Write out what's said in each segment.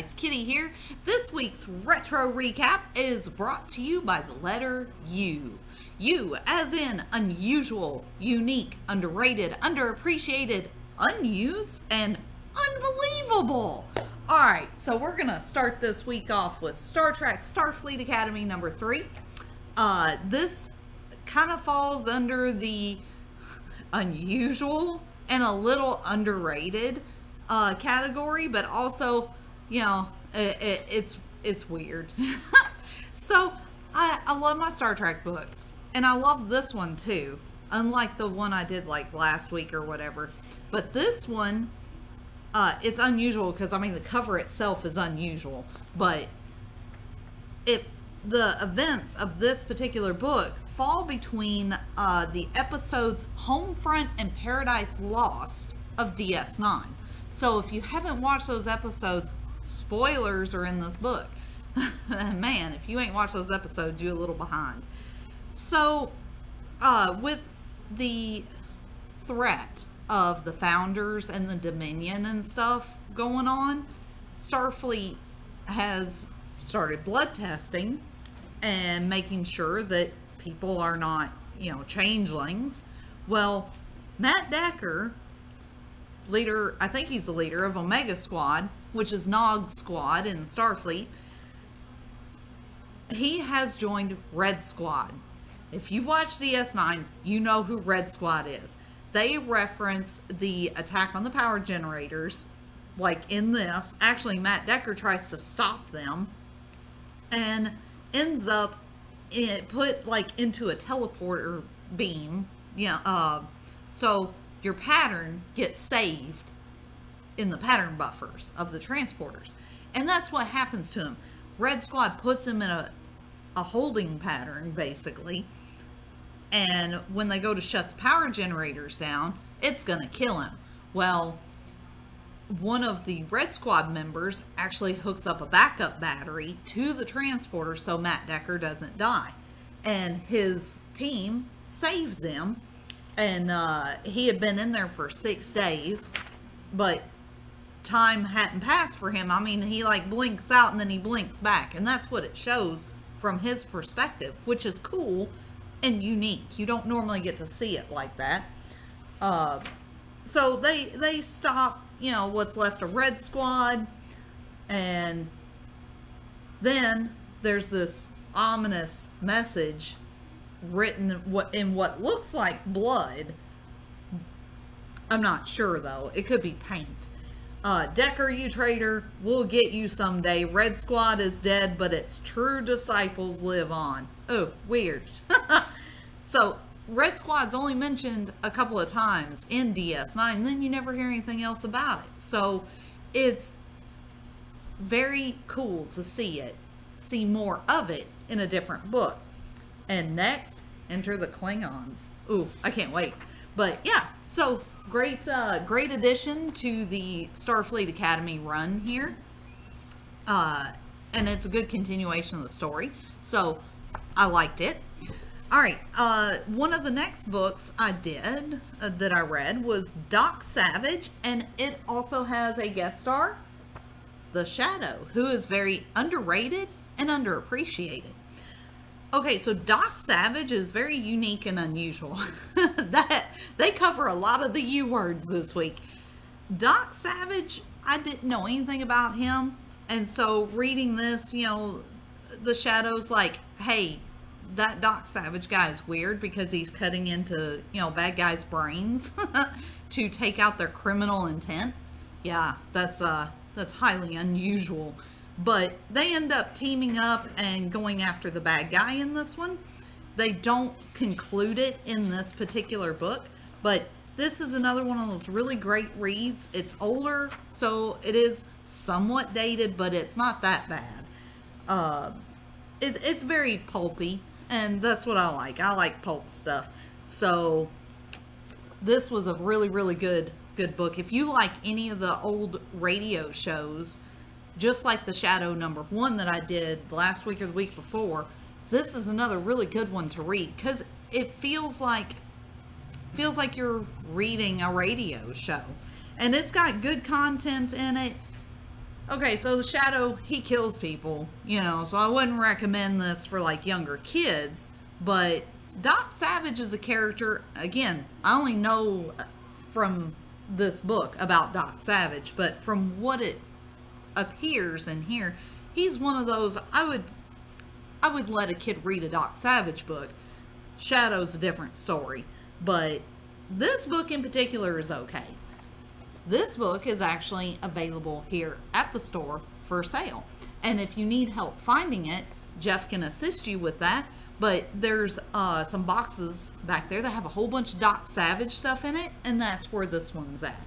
Paradise Kitty here. This week's retro recap is brought to you by the letter U. U as in unusual, unique, underrated, underappreciated, unused, and unbelievable. Alright, so we're going to start this week off with Star Trek Starfleet Academy number 3. This kind of falls under the unusual and a little underrated category, but also, you know, it's weird. So I love my Star Trek books, and I love this one too, unlike the one I did like last week or whatever. But this one, it's unusual because, I mean, the cover itself is unusual, but the events of this particular book fall between the episodes Homefront and Paradise Lost of DS9. So if you haven't watched those episodes, spoilers are in this book. Man, if you ain't watched those episodes, you're a little behind. So with the threat of the Founders and the Dominion and stuff going on, Starfleet has started blood testing and making sure that people are not, you know, changelings. Well, Matt Decker, leader, I think he's the leader of Omega Squad, which is Nog Squad in Starfleet, he has joined Red Squad. If you watch DS9, you know who Red Squad is. They reference the attack on the power generators, like in this. Actually, Matt Decker tries to stop them and ends up put like into a teleporter beam, so your pattern gets saved in the pattern buffers of the transporters, and that's what happens to him. Red Squad puts him in a holding pattern basically, and when they go to shut the power generators down, it's gonna kill him. Well, one of the Red Squad members actually hooks up a backup battery to the transporter so Matt Decker doesn't die. And his team saves him. And he had been in there for 6 days, but time hadn't passed for him. I mean, he like blinks out and then he blinks back. And that's what it shows from his perspective, which is cool and unique. You don't normally get to see it like that. So they stop, you know, what's left of Red Squad, and then there's this ominous message written in what looks like blood. I'm not sure though. It could be paint. Decker, you traitor, we'll get you someday. Red Squad is dead, but its true disciples live on. Oh, weird. So Red Squad's only mentioned a couple of times in DS9, and then you never hear anything else about it. So it's very cool to see more of it in a different book. And next, enter the Klingons. Ooh, I can't wait. But yeah, so great addition to the Starfleet Academy run here. And it's a good continuation of the story. So I liked it. Alright, one of the next books I did, that I read, was Doc Savage, and it also has a guest star, The Shadow, who is very underrated and underappreciated. Okay, so Doc Savage is very unique and unusual. They cover a lot of the U words this week. Doc Savage, I didn't know anything about him, and so reading this, you know, The Shadow's like, hey, that Doc Savage guy is weird because he's cutting into, you know, bad guys' brains to take out their criminal intent. Yeah, that's highly unusual. But they end up teaming up and going after the bad guy in this one. They don't conclude it in this particular book, but this is another one of those really great reads. It's older, so it is somewhat dated, but it's not that bad. It's very pulpy. And that's what I like. I like pulp stuff. So this was a really, really good book. If you like any of the old radio shows, just like The Shadow number 1 that I did last week or the week before, this is another really good one to read because it feels like you're reading a radio show. And it's got good content in it. Okay, so the Shadow, he kills people, you know, so I wouldn't recommend this for like younger kids, but Doc Savage is a character, again, I only know from this book about Doc Savage, but from what it appears in here, he's one of those, I would let a kid read a Doc Savage book. Shadow's a different story, but this book in particular is okay. This book is actually available here at the store for sale. And if you need help finding it, Jeff can assist you with that. But there's some boxes back there that have a whole bunch of Doc Savage stuff in it, and that's where this one's at.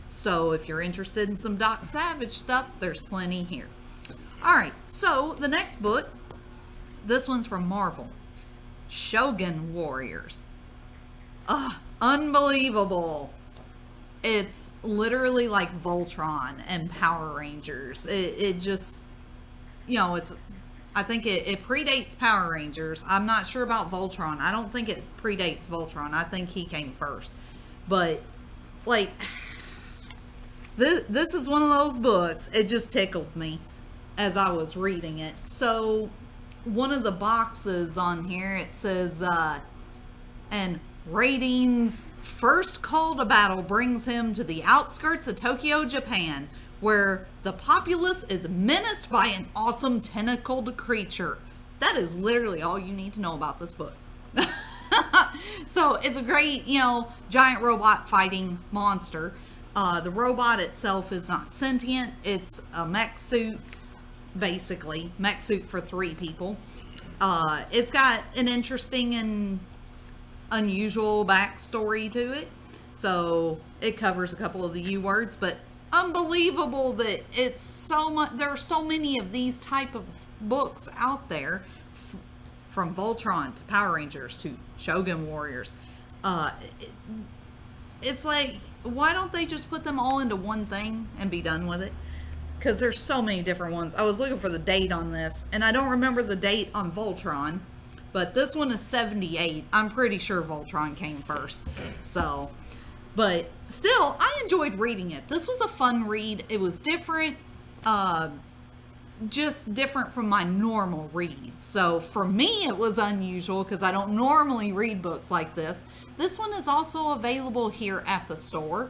So if you're interested in some Doc Savage stuff, there's plenty here. Alright, so the next book, this one's from Marvel. Shogun Warriors. Unbelievable. It's literally like Voltron and Power Rangers. It just, you know, I think it predates Power Rangers. I'm not sure about Voltron. I don't think it predates Voltron. I think he came first. But, like, this is one of those books. It just tickled me as I was reading it. So, one of the boxes on here, it says, and Raiden's first call to battle brings him to the outskirts of Tokyo, Japan, where the populace is menaced by an awesome tentacled creature. That is literally all you need to know about this book. So it's a great, you know, giant robot fighting monster. The robot itself is not sentient. It's a mech suit, basically. Mech suit for 3 people. It's got an interesting and unusual backstory to it, so it covers a couple of the U words, but unbelievable that it's so much. There are so many of these type of books out there, from Voltron to Power Rangers to Shogun Warriors. It's like, why don't they just put them all into one thing and be done with it? Because there's so many different ones. I was looking for the date on this, and I don't remember the date on Voltron. But this one is 78. I'm pretty sure Voltron came first. So, but still, I enjoyed reading it. This was a fun read. It was different. Just different from my normal read. So, for me, it was unusual because I don't normally read books like this. This one is also available here at the store.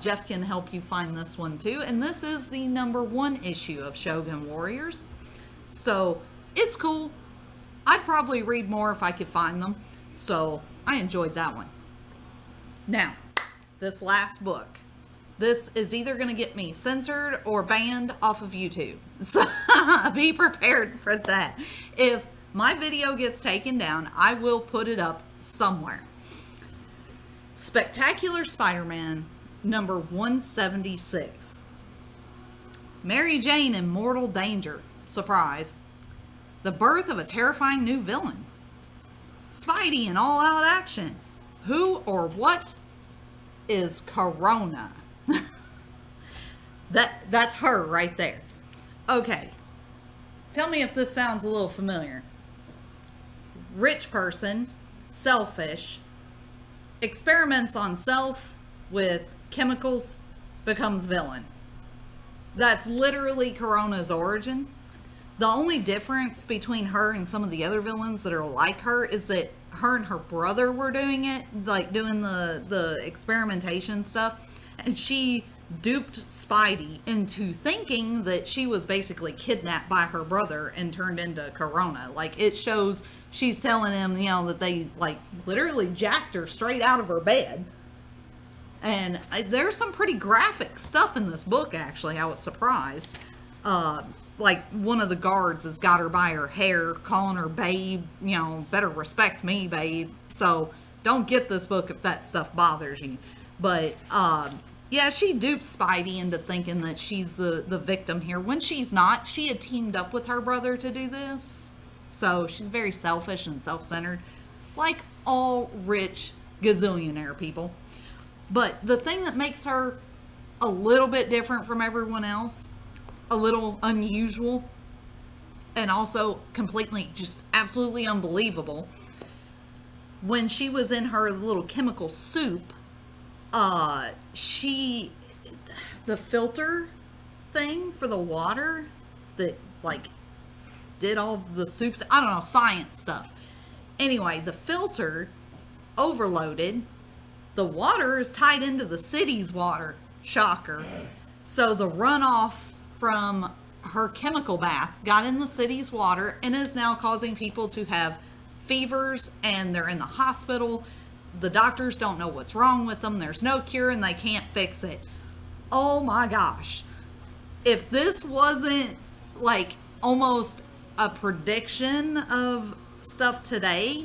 Jeff can help you find this one too. And this is the #1 issue of Shogun Warriors. So, it's cool. I'd probably read more if I could find them. So, I enjoyed that one. Now, this last book. This is either going to get me censored or banned off of YouTube. So, be prepared for that. If my video gets taken down, I will put it up somewhere. Spectacular Spider-Man, number 176. Mary Jane in mortal danger. Surprise. The birth of a terrifying new villain. Spidey in all-out action. Who or what is Corona? That's her right there. Okay. Tell me if this sounds a little familiar. Rich person, selfish, experiments on self with chemicals, becomes villain. That's literally Corona's origin. The only difference between her and some of the other villains that are like her is that her and her brother were doing it, like doing the experimentation stuff, and she duped Spidey into thinking that she was basically kidnapped by her brother and turned into Corona. Like, it shows she's telling him, you know, that they, like, literally jacked her straight out of her bed. And there's some pretty graphic stuff in this book, actually. I was surprised. Like, one of the guards has got her by her hair, calling her babe, you know, better respect me, babe. So, don't get this book if that stuff bothers you. But, yeah, she dupes Spidey into thinking that she's the victim here, when she's not. She had teamed up with her brother to do this. So, she's very selfish and self-centered, like all rich gazillionaire people. But the thing that makes her a little bit different from everyone else, a little unusual, and also completely, just absolutely unbelievable, when she was in her little chemical soup, the filter thing for the water that, like, did all the soups. I don't know, science stuff. Anyway, the filter overloaded. The water is tied into the city's water. Shocker. So the runoff from her chemical bath got in the city's water and is now causing people to have fevers, and they're in the hospital. The doctors don't know what's wrong with them. There's no cure and they can't fix it. Oh my gosh. If this wasn't like almost a prediction of stuff today,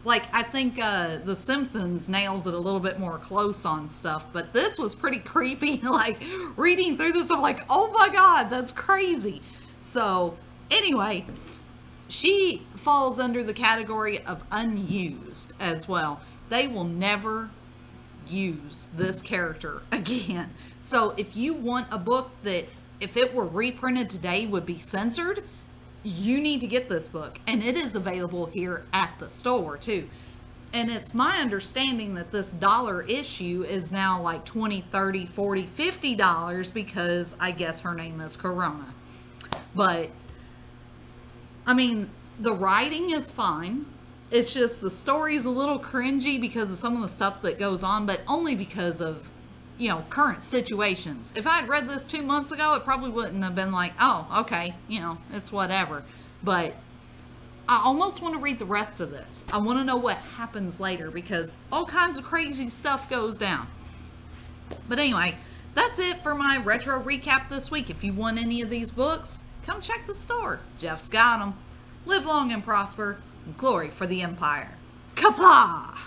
like, I think The Simpsons nails it a little bit more close on stuff, but this was pretty creepy. Like, reading through this, I'm like, oh my god, that's crazy. So, anyway, she falls under the category of unused as well. They will never use this character again. So, if you want a book that, if it were reprinted today, would be censored, you need to get this book, and it is available here at the store too. And it's my understanding that this dollar issue is now like $20, $30, $40, $50 because I guess her name is Corona. But I mean, the writing is fine. It's just the story's a little cringy because of some of the stuff that goes on, but only because of, you know, current situations. If I had read this 2 months ago, it probably wouldn't have been like, oh, okay, you know, it's whatever. But I almost want to read the rest of this. I want to know what happens later because all kinds of crazy stuff goes down. But anyway, that's it for my retro recap this week. If you want any of these books, come check the store. Jeff's got them. Live long and prosper. Glory for the Empire. Kapla!